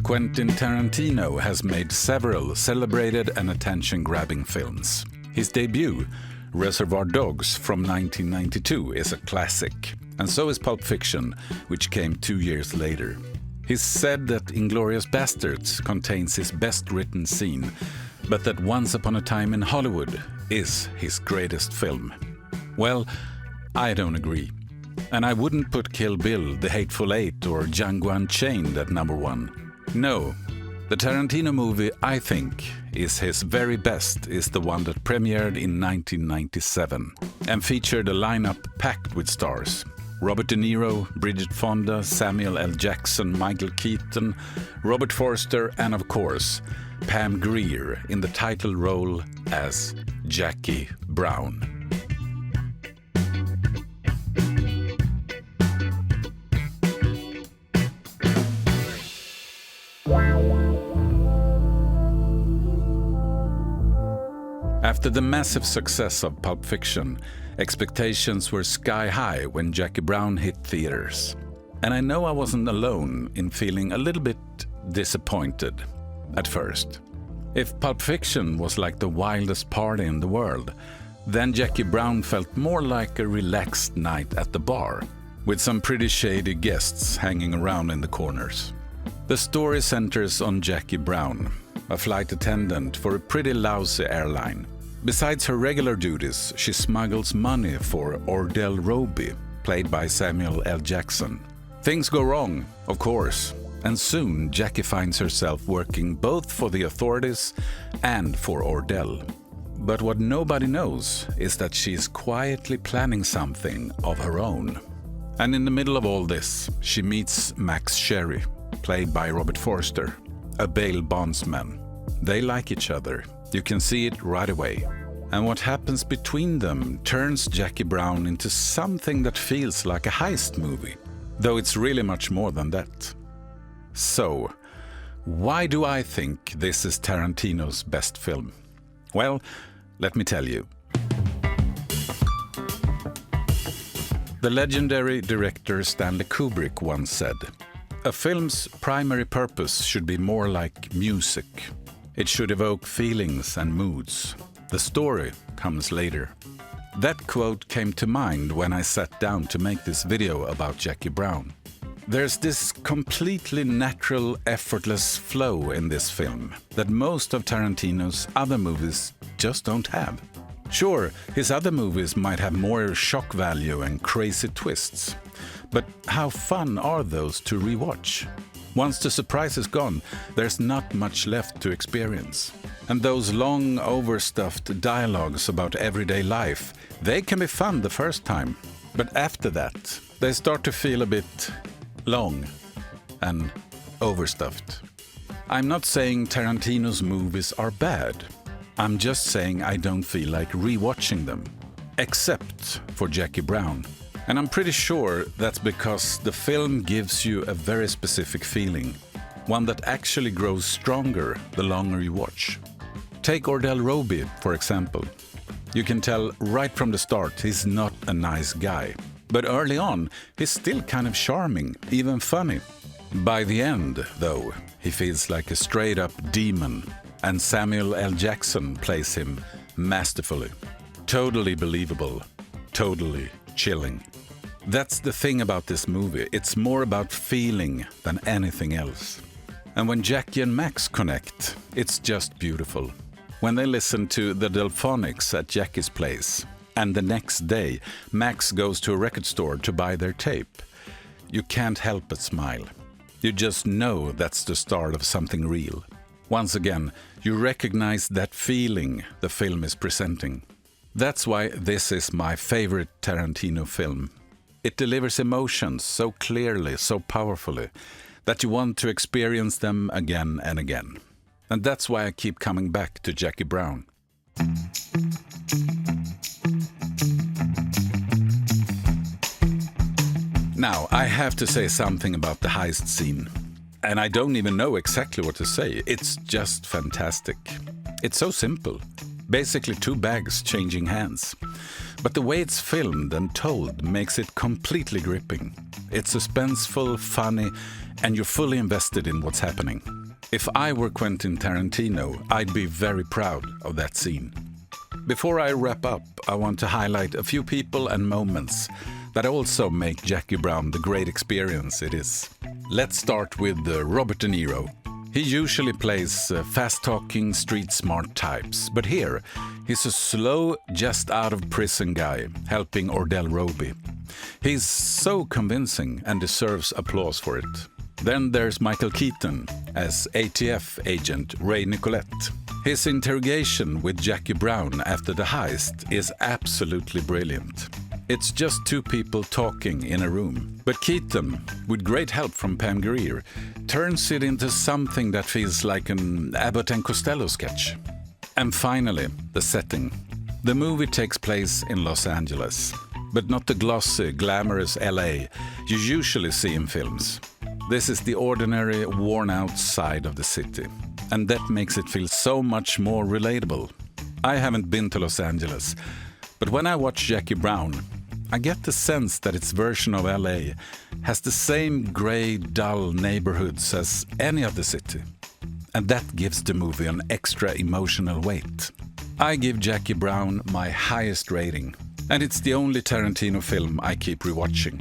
Quentin Tarantino has made several celebrated and attention-grabbing films. His debut, Reservoir Dogs from 1992, is a classic, and so is Pulp Fiction, which came 2 years later. He's said that Inglourious Basterds contains his best-written scene, but that Once Upon a Time in Hollywood is his greatest film. Well, I don't agree. And I wouldn't put Kill Bill, The Hateful Eight or Django Unchained at number one. No, the Tarantino movie I think is his very best is the one that premiered in 1997 and featured a lineup packed with stars. Robert De Niro, Bridget Fonda, Samuel L. Jackson, Michael Keaton, Robert Forster, and of course, Pam Grier in the title role as Jackie Brown. After the massive success of Pulp Fiction, expectations were sky high when Jackie Brown hit theaters. And I know I wasn't alone in feeling a little bit disappointed at first. If Pulp Fiction was like the wildest party in the world, then Jackie Brown felt more like a relaxed night at the bar, with some pretty shady guests hanging around in the corners. The story centers on Jackie Brown, a flight attendant for a pretty lousy airline. Besides her regular duties, she smuggles money for Ordell Roby, played by Samuel L. Jackson. Things go wrong, of course, and soon Jackie finds herself working both for the authorities and for Ordell. But what nobody knows is that she's quietly planning something of her own. And in the middle of all this, she meets Max Sherry, played by Robert Forster, a bail bondsman. They like each other. You can see it right away. And what happens between them turns Jackie Brown into something that feels like a heist movie, though it's really much more than that. So, why do I think this is Tarantino's best film? Well, let me tell you. The legendary director Stanley Kubrick once said, "A film's primary purpose should be more like music. It should evoke feelings and moods. The story comes later." That quote came to mind when I sat down to make this video about Jackie Brown. There's this completely natural, effortless flow in this film that most of Tarantino's other movies just don't have. Sure, his other movies might have more shock value and crazy twists, but how fun are those to rewatch? Once the surprise is gone, there's not much left to experience. And those long, overstuffed dialogues about everyday life, they can be fun the first time. But after that, they start to feel a bit long and overstuffed. I'm not saying Tarantino's movies are bad. I'm just saying I don't feel like rewatching them. Except for Jackie Brown. And I'm pretty sure that's because the film gives you a very specific feeling, one that actually grows stronger the longer you watch. Take Ordell Roby, for example. You can tell right from the start he's not a nice guy. But early on, he's still kind of charming, even funny. By the end, though, he feels like a straight-up demon, and Samuel L. Jackson plays him masterfully. Totally believable, totally chilling. That's the thing about this movie. It's more about feeling than anything else. And when Jackie and Max connect, it's just beautiful. When they listen to the Delphonics at Jackie's place, and the next day Max goes to a record store to buy their tape, you can't help but smile. You just know that's the start of something real. Once again, you recognize that feeling the film is presenting. That's why this is my favorite Tarantino film. It delivers emotions so clearly, so powerfully, that you want to experience them again and again. And that's why I keep coming back to Jackie Brown. Now, I have to say something about the heist scene. And I don't even know exactly what to say. It's just fantastic. It's so simple. Basically 2 bags changing hands. But the way it's filmed and told makes it completely gripping. It's suspenseful, funny, and you're fully invested in what's happening. If I were Quentin Tarantino, I'd be very proud of that scene. Before I wrap up, I want to highlight a few people and moments that also make Jackie Brown the great experience it is. Let's start with Robert De Niro. He usually plays fast-talking, street-smart types, but here he's a slow, just-out-of-prison guy helping Ordell Roby. He's so convincing and deserves applause for it. Then there's Michael Keaton as ATF agent Ray Nicolette. His interrogation with Jackie Brown after the heist is absolutely brilliant. It's just two people talking in a room. But Keaton, with great help from Pam Grier, turns it into something that feels like an Abbott and Costello sketch. And finally, the setting. The movie takes place in Los Angeles, but not the glossy, glamorous LA you usually see in films. This is the ordinary, worn-out side of the city, and that makes it feel so much more relatable. I haven't been to Los Angeles, but when I watch Jackie Brown, I get the sense that its version of LA has the same grey, dull neighborhoods as any other city. And that gives the movie an extra emotional weight. I give Jackie Brown my highest rating, and it's the only Tarantino film I keep rewatching.